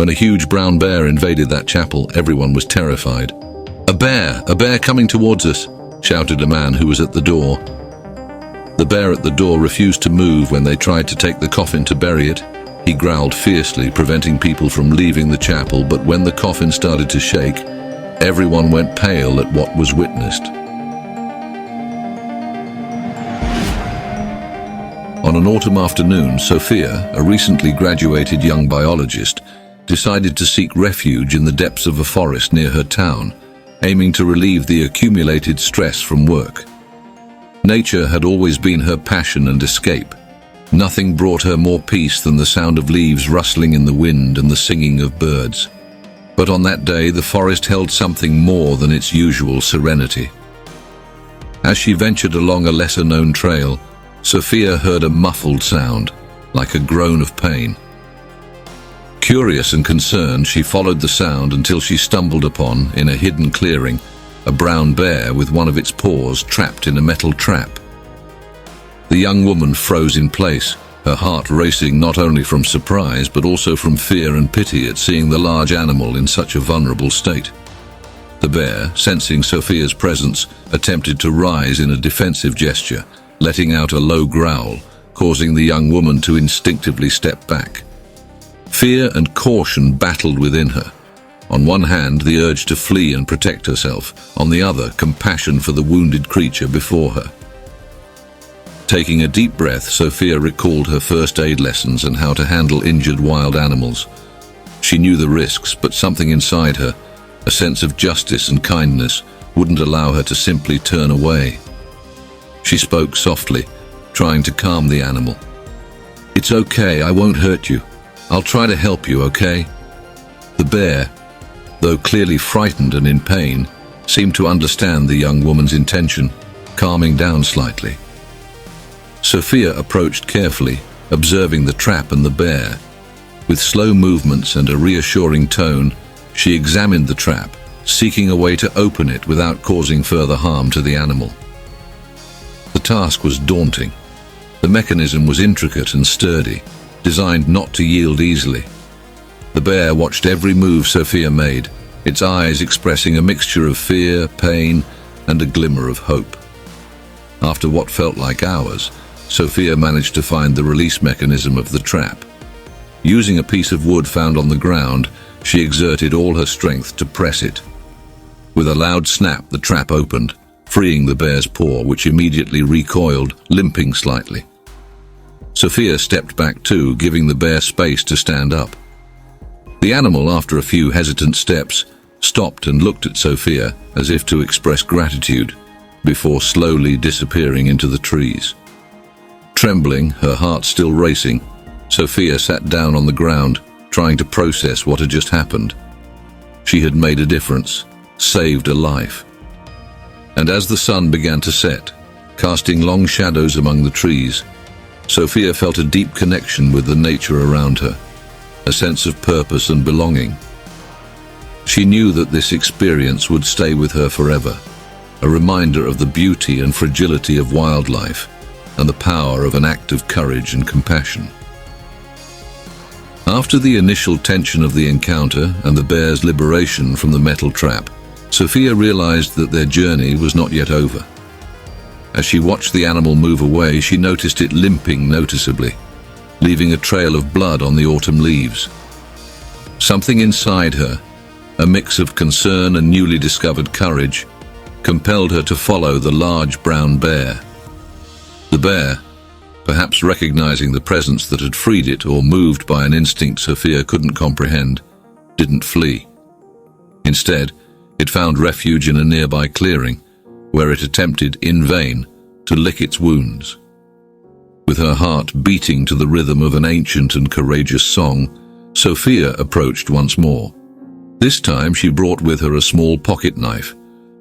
When a huge brown bear invaded that chapel, everyone was terrified. "A bear! A bear coming towards us!" shouted a man who was at the door. The bear at the door refused to move when they tried to take the coffin to bury it. He growled fiercely, preventing people from leaving the chapel, but when the coffin started to shake, everyone went pale at what was witnessed. On an autumn afternoon, Sophia, a recently graduated young biologist, decided to seek refuge in the depths of a forest near her town, aiming to relieve the accumulated stress from work. Nature had always been her passion and escape. Nothing brought her more peace than the sound of leaves rustling in the wind and the singing of birds. But on that day, the forest held something more than its usual serenity. As she ventured along a lesser-known trail, Sophia heard a muffled sound, like a groan of pain. Curious and concerned, she followed the sound until she stumbled upon, in a hidden clearing, a brown bear with one of its paws trapped in a metal trap. The young woman froze in place, her heart racing not only from surprise but also from fear and pity at seeing the large animal in such a vulnerable state. The bear, sensing Sophia's presence, attempted to rise in a defensive gesture, letting out a low growl, causing the young woman to instinctively step back. Fear and caution battled within her. On one hand, the urge to flee and protect herself. On the other, compassion for the wounded creature before her. Taking a deep breath, Sophia recalled her first aid lessons and how to handle injured wild animals. She knew the risks, but something inside her, a sense of justice and kindness, wouldn't allow her to simply turn away. She spoke softly, trying to calm the animal. "It's okay, I won't hurt you. I'll try to help you, okay?" The bear, though clearly frightened and in pain, seemed to understand the young woman's intention, calming down slightly. Sophia approached carefully, observing the trap and the bear. With slow movements and a reassuring tone, she examined the trap, seeking a way to open it without causing further harm to the animal. The task was daunting. The mechanism was intricate and sturdy, designed not to yield easily. The bear watched every move Sophia made, its eyes expressing a mixture of fear, pain, and a glimmer of hope. After what felt like hours, Sophia managed to find the release mechanism of the trap. Using a piece of wood found on the ground, she exerted all her strength to press it. With a loud snap, the trap opened, freeing the bear's paw, which immediately recoiled, limping slightly. Sophia stepped back too, giving the bear space to stand up. The animal, after a few hesitant steps, stopped and looked at Sophia as if to express gratitude, before slowly disappearing into the trees. Trembling, her heart still racing, Sophia sat down on the ground, trying to process what had just happened. She had made a difference, saved a life. And as the sun began to set, casting long shadows among the trees, Sophia felt a deep connection with the nature around her, a sense of purpose and belonging. She knew that this experience would stay with her forever, a reminder of the beauty and fragility of wildlife and the power of an act of courage and compassion. After the initial tension of the encounter and the bear's liberation from the metal trap, Sophia realized that their journey was not yet over. As she watched the animal move away, she noticed it limping noticeably, leaving a trail of blood on the autumn leaves. Something inside her, a mix of concern and newly discovered courage, compelled her to follow the large brown bear. The bear, perhaps recognizing the presence that had freed it or moved by an instinct Sophia couldn't comprehend, didn't flee. Instead, it found refuge in a nearby clearing, where it attempted, in vain, to lick its wounds. With her heart beating to the rhythm of an ancient and courageous song, Sophia approached once more. This time she brought with her a small pocket knife,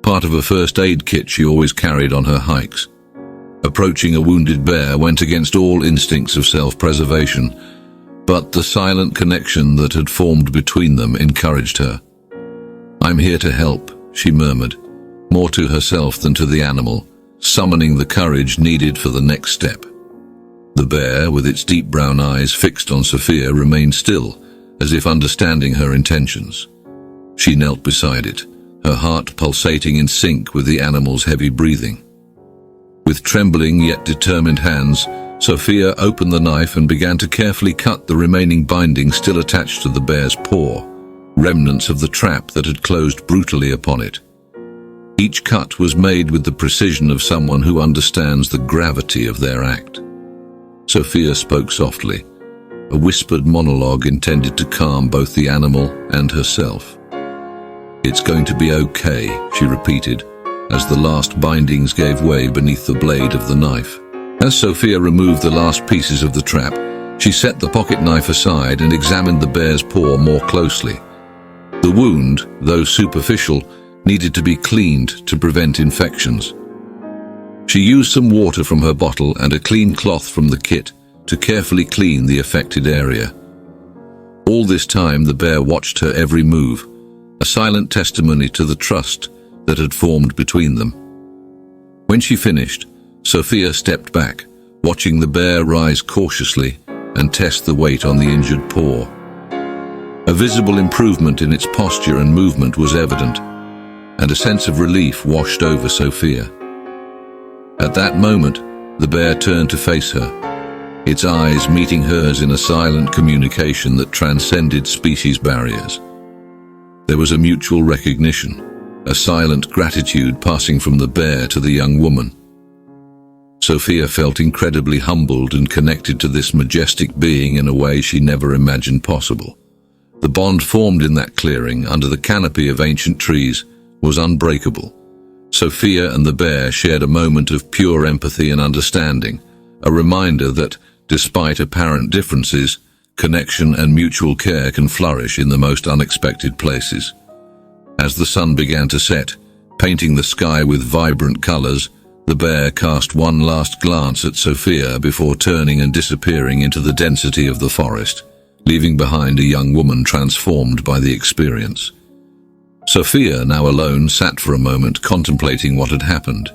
part of a first aid kit she always carried on her hikes. Approaching a wounded bear went against all instincts of self-preservation, but the silent connection that had formed between them encouraged her. "I'm here to help," she murmured, more to herself than to the animal, summoning the courage needed for the next step. The bear, with its deep brown eyes fixed on Sophia, remained still, as if understanding her intentions. She knelt beside it, her heart pulsating in sync with the animal's heavy breathing. With trembling yet determined hands, Sophia opened the knife and began to carefully cut the remaining binding still attached to the bear's paw, remnants of the trap that had closed brutally upon it. Each cut was made with the precision of someone who understands the gravity of their act. Sophia spoke softly, a whispered monologue intended to calm both the animal and herself. "It's going to be okay," she repeated, as the last bindings gave way beneath the blade of the knife. As Sophia removed the last pieces of the trap, she set the pocket knife aside and examined the bear's paw more closely. The wound, though superficial, needed to be cleaned to prevent infections. She used some water from her bottle and a clean cloth from the kit to carefully clean the affected area. All this time the bear watched her every move, a silent testimony to the trust that had formed between them. When she finished, Sophia stepped back, watching the bear rise cautiously and test the weight on the injured paw. A visible improvement in its posture and movement was evident, and a sense of relief washed over Sophia. At that moment, the bear turned to face her, its eyes meeting hers in a silent communication that transcended species barriers. There was a mutual recognition, a silent gratitude passing from the bear to the young woman. Sophia felt incredibly humbled and connected to this majestic being in a way she never imagined possible. The bond formed in that clearing under the canopy of ancient trees was unbreakable. Sophia and the bear shared a moment of pure empathy and understanding, a reminder that, despite apparent differences, connection and mutual care can flourish in the most unexpected places. As the sun began to set, painting the sky with vibrant colors, the bear cast one last glance at Sophia before turning and disappearing into the density of the forest, leaving behind a young woman transformed by the experience. Sophia, now alone, sat for a moment contemplating what had happened.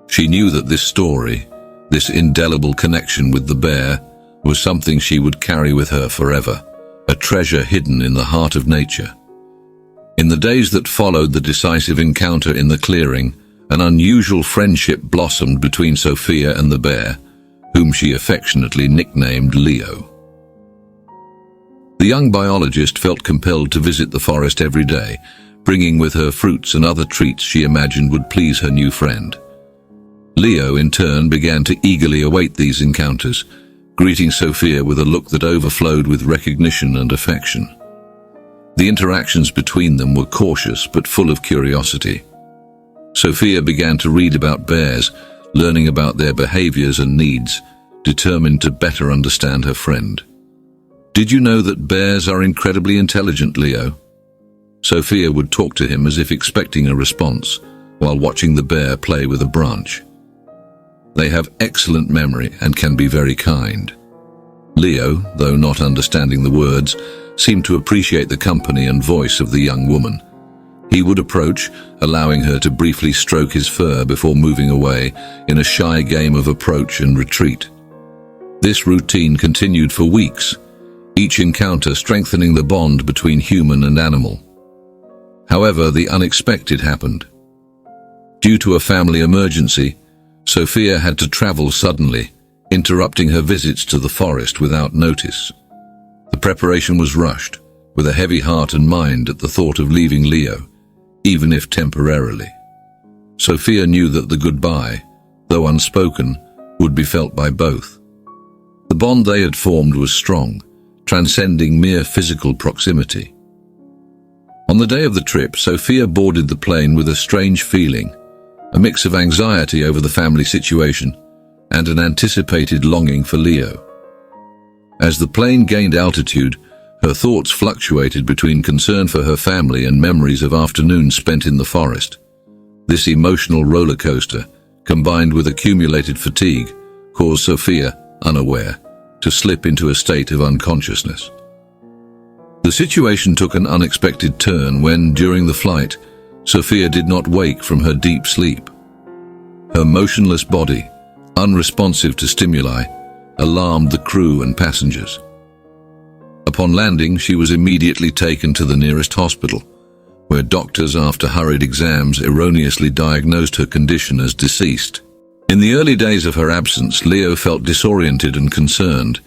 She knew that this story, this indelible connection with the bear, was something she would carry with her forever, a treasure hidden in the heart of nature. In the days that followed the decisive encounter in the clearing, an unusual friendship blossomed between Sophia and the bear, whom she affectionately nicknamed Leo. The young biologist felt compelled to visit the forest every day, bringing with her fruits and other treats she imagined would please her new friend. Leo, in turn, began to eagerly await these encounters, greeting Sophia with a look that overflowed with recognition and affection. The interactions between them were cautious but full of curiosity. Sophia began to read about bears, learning about their behaviors and needs, determined to better understand her friend. "Did you know that bears are incredibly intelligent, Leo?" Sophia would talk to him as if expecting a response, while watching the bear play with a branch. "They have excellent memory and can be very kind." Leo, though not understanding the words, seemed to appreciate the company and voice of the young woman. He would approach, allowing her to briefly stroke his fur before moving away in a shy game of approach and retreat. This routine continued for weeks, each encounter strengthening the bond between human and animal. However, the unexpected happened. Due to a family emergency, Sophia had to travel suddenly, interrupting her visits to the forest without notice. The preparation was rushed, with a heavy heart and mind at the thought of leaving Leo, even if temporarily. Sophia knew that the goodbye, though unspoken, would be felt by both. The bond they had formed was strong, transcending mere physical proximity. On the day of the trip, Sophia boarded the plane with a strange feeling, a mix of anxiety over the family situation and an anticipated longing for Leo. As the plane gained altitude, her thoughts fluctuated between concern for her family and memories of afternoons spent in the forest. This emotional roller coaster, combined with accumulated fatigue, caused Sophia, unaware, to slip into a state of unconsciousness. The situation took an unexpected turn when, during the flight, Sophia did not wake from her deep sleep. Her motionless body, unresponsive to stimuli, alarmed the crew and passengers. Upon landing, she was immediately taken to the nearest hospital, where doctors, after hurried exams, erroneously diagnosed her condition as deceased. In the early days of her absence, Leo felt disoriented and concerned.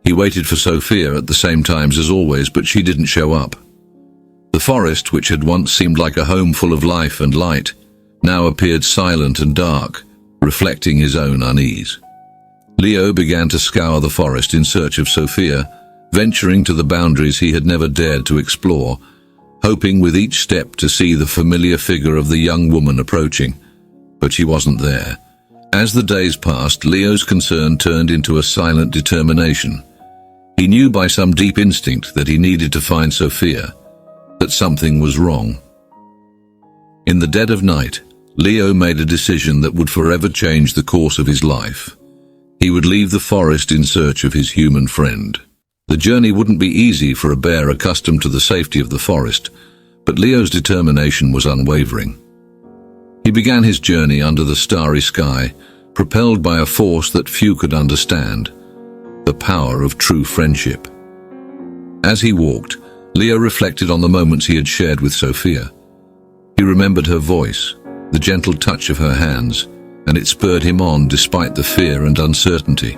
He waited for Sophia at the same times as always, but she didn't show up. The forest, which had once seemed like a home full of life and light, now appeared silent and dark, reflecting his own unease. Leo began to scour the forest in search of Sophia, venturing to the boundaries he had never dared to explore, hoping with each step to see the familiar figure of the young woman approaching. But she wasn't there. As the days passed, Leo's concern turned into a silent determination. He knew by some deep instinct that he needed to find Sophia, that something was wrong. In the dead of night, Leo made a decision that would forever change the course of his life. He would leave the forest in search of his human friend. The journey wouldn't be easy for a bear accustomed to the safety of the forest, but Leo's determination was unwavering. He began his journey under the starry sky, propelled by a force that few could understand, the power of true friendship. As he walked, Leo reflected on the moments he had shared with Sophia. He remembered her voice, the gentle touch of her hands, and it spurred him on despite the fear and uncertainty.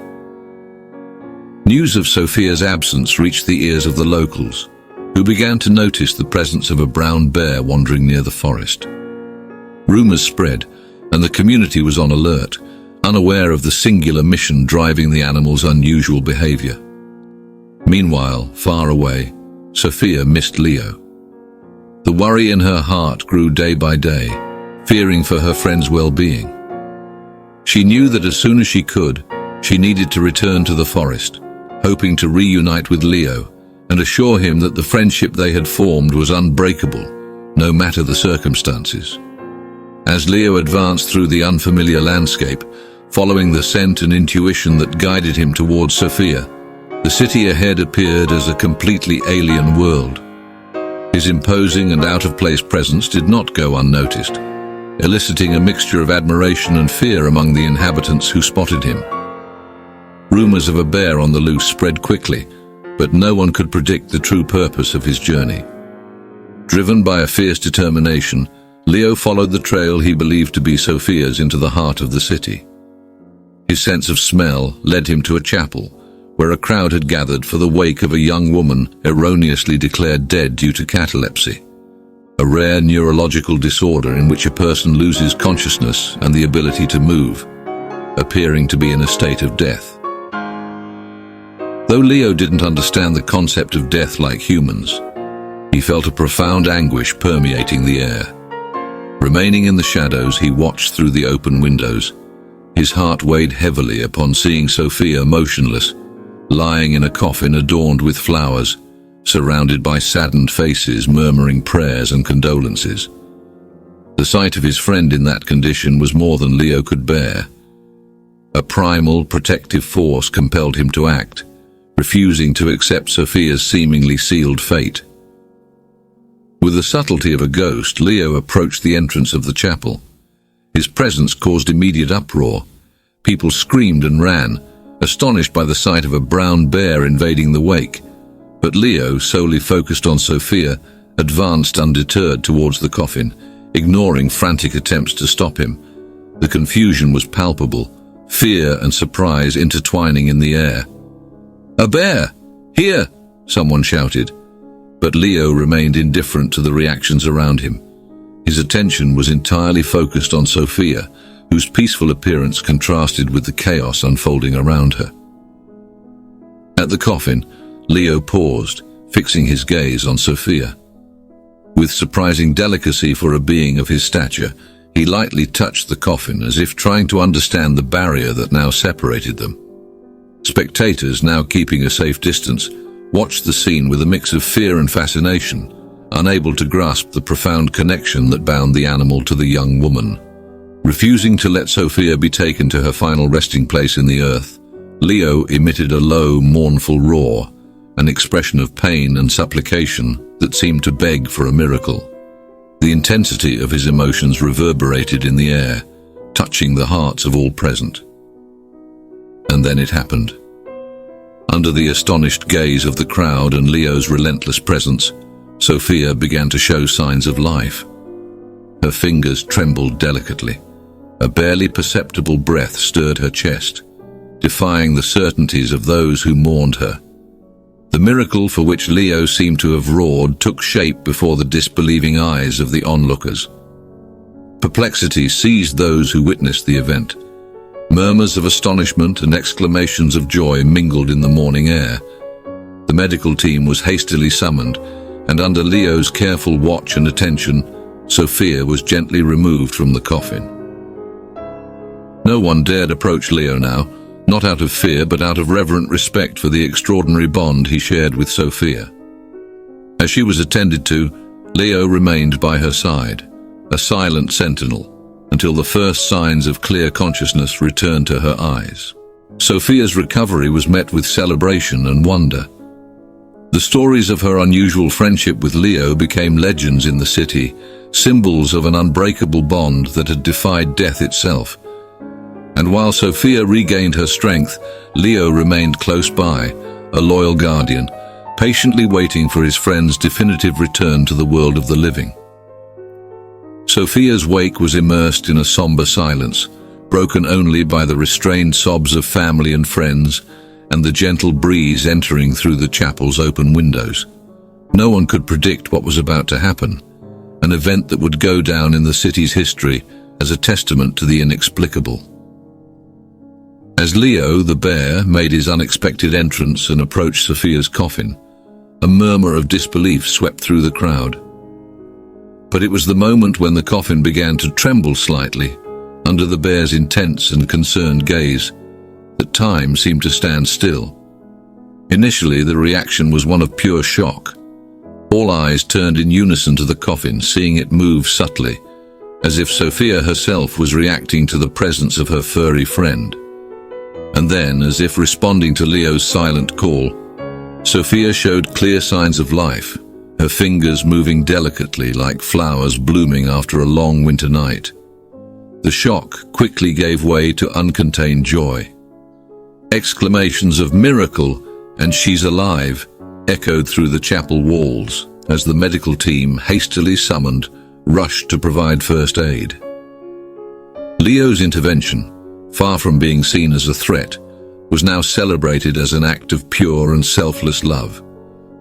News of Sophia's absence reached the ears of the locals, who began to notice the presence of a brown bear wandering near the forest. Rumors spread, and the community was on alert, unaware of the singular mission driving the animal's unusual behavior. Meanwhile, far away, Sophia missed Leo. The worry in her heart grew day by day, fearing for her friend's well-being. She knew that as soon as she could, she needed to return to the forest, hoping to reunite with Leo and assure him that the friendship they had formed was unbreakable, no matter the circumstances. As Leo advanced through the unfamiliar landscape, following the scent and intuition that guided him towards Sophia, the city ahead appeared as a completely alien world. His imposing and out-of-place presence did not go unnoticed, eliciting a mixture of admiration and fear among the inhabitants who spotted him. Rumors of a bear on the loose spread quickly, but no one could predict the true purpose of his journey. Driven by a fierce determination, Leo followed the trail he believed to be Sophia's into the heart of the city. His sense of smell led him to a chapel, where a crowd had gathered for the wake of a young woman erroneously declared dead due to catalepsy, a rare neurological disorder in which a person loses consciousness and the ability to move, appearing to be in a state of death. Though Leo didn't understand the concept of death like humans, he felt a profound anguish permeating the air. Remaining in the shadows, he watched through the open windows. His heart weighed heavily upon seeing Sophia motionless, lying in a coffin adorned with flowers, surrounded by saddened faces murmuring prayers and condolences. The sight of his friend in that condition was more than Leo could bear. A primal, protective force compelled him to act, refusing to accept Sophia's seemingly sealed fate. With the subtlety of a ghost, Leo approached the entrance of the chapel. His presence caused immediate uproar. People screamed and ran, astonished by the sight of a brown bear invading the wake. But Leo, solely focused on Sophia, advanced undeterred towards the coffin, ignoring frantic attempts to stop him. The confusion was palpable, fear and surprise intertwining in the air. "A bear! Here!" someone shouted. But Leo remained indifferent to the reactions around him. His attention was entirely focused on Sophia, whose peaceful appearance contrasted with the chaos unfolding around her. At the coffin, Leo paused, fixing his gaze on Sophia. With surprising delicacy for a being of his stature, he lightly touched the coffin as if trying to understand the barrier that now separated them. Spectators, now keeping a safe distance, watched the scene with a mix of fear and fascination, unable to grasp the profound connection that bound the animal to the young woman. Refusing to let Sophia be taken to her final resting place in the earth, Leo emitted a low, mournful roar, an expression of pain and supplication that seemed to beg for a miracle. The intensity of his emotions reverberated in the air, touching the hearts of all present. And then it happened. Under the astonished gaze of the crowd and Leo's relentless presence, Sophia began to show signs of life. Her fingers trembled delicately. A barely perceptible breath stirred her chest, defying the certainties of those who mourned her. The miracle for which Leo seemed to have roared took shape before the disbelieving eyes of the onlookers. Perplexity seized those who witnessed the event. Murmurs of astonishment and exclamations of joy mingled in the morning air. The medical team was hastily summoned, and under Leo's careful watch and attention, Sophia was gently removed from the coffin. No one dared approach Leo now, not out of fear but out of reverent respect for the extraordinary bond he shared with Sophia. As she was attended to, Leo remained by her side, a silent sentinel, until the first signs of clear consciousness returned to her eyes. Sophia's recovery was met with celebration and wonder. The stories of her unusual friendship with Leo became legends in the city, symbols of an unbreakable bond that had defied death itself. And while Sophia regained her strength, Leo remained close by, a loyal guardian, patiently waiting for his friend's definitive return to the world of the living. Sophia's wake was immersed in a somber silence, broken only by the restrained sobs of family and friends and the gentle breeze entering through the chapel's open windows. No one could predict what was about to happen, an event that would go down in the city's history as a testament to the inexplicable. As Leo, the bear, made his unexpected entrance and approached Sophia's coffin, a murmur of disbelief swept through the crowd. But it was the moment when the coffin began to tremble slightly, under the bear's intense and concerned gaze, that time seemed to stand still. Initially, the reaction was one of pure shock. All eyes turned in unison to the coffin, seeing it move subtly, as if Sophia herself was reacting to the presence of her furry friend. And then, as if responding to Leo's silent call, Sophia showed clear signs of life, her fingers moving delicately like flowers blooming after a long winter night. The shock quickly gave way to uncontained joy. Exclamations of "Miracle" and "She's alive" echoed through the chapel walls as the medical team, hastily summoned, rushed to provide first aid. Leo's intervention, far from being seen as a threat, was now celebrated as an act of pure and selfless love,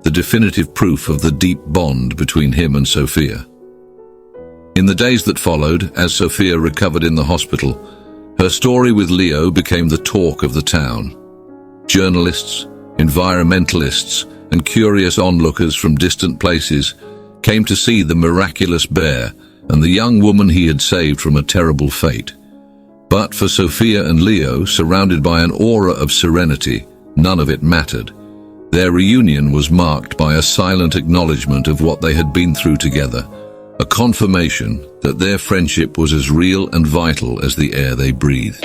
the definitive proof of the deep bond between him and Sophia. In the days that followed, as Sophia recovered in the hospital, her story with Leo became the talk of the town. Journalists, environmentalists, and curious onlookers from distant places came to see the miraculous bear and the young woman he had saved from a terrible fate. But for Sophia and Leo, surrounded by an aura of serenity, none of it mattered. Their reunion was marked by a silent acknowledgement of what they had been through together, a confirmation that their friendship was as real and vital as the air they breathed.